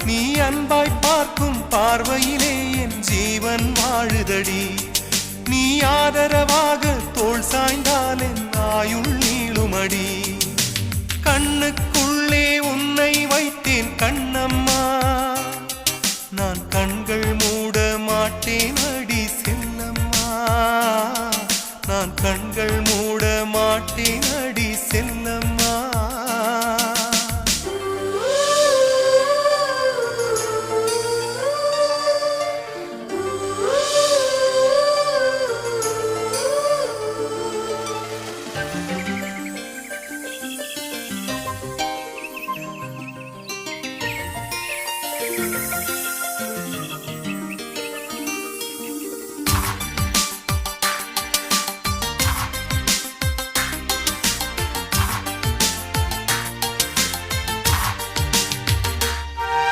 நீ அன்பாய் பார்க்கும் பார்வையிலே என் ஜீவன் வாழுதடி. நீ ஆதரவாக தோள் சாய்ந்தால் என் ஆயுள் நீளுமடி. கண்ணுக்குள்ளே உன்னை வைத்தேன் கண்